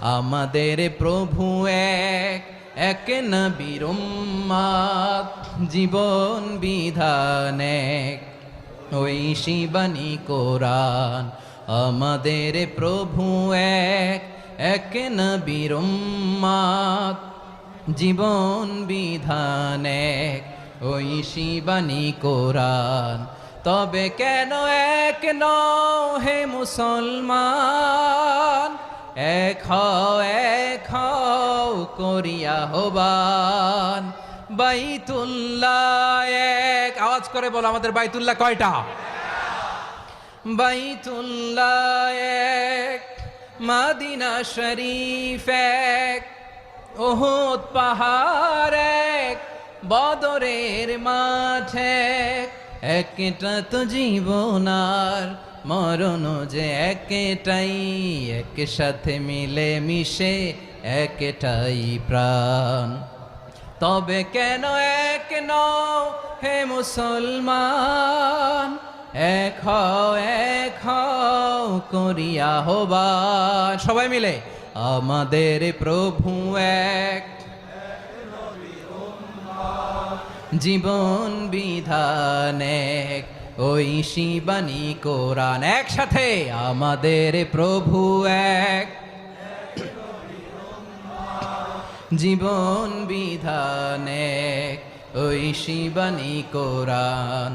আমাদের প্রভু এক, এক নবীর উম্মত, জীবন বিধান এক, ওই শিবানী কোরআন। আমাদের প্রভু এক, এক নবীর উম্মত, জীবন বিধান এক, ওই শিবানী কোরআন। তবে কেন এক নও হে মুসলমান, এক হও করিয়া হবান। বাইতুল্লাহ এক, আওয়াজ করে বলো আমাদের বাইতুল্লাহ কয়টা? বাইতুল্লাহ এক, মদিনা শরীফ এক, উহুদ পাহাড় এক, বদরের মাঠ এক। একটা তো জীবন আর মরণ যে একটাই, একসাথে মিলে মিশে একটাই প্রাণ। তবে কেন এক নও হে মুসলমান, এক হও করিয়া হবান। সবাই মিলে আমাদের প্রভু এক, জীবন বিধান এক, ওই শিবানী কোরআন। একসাথে আমাদের প্রভু এক, জীবন বিধান এক, ওই শিবানী কোরআন।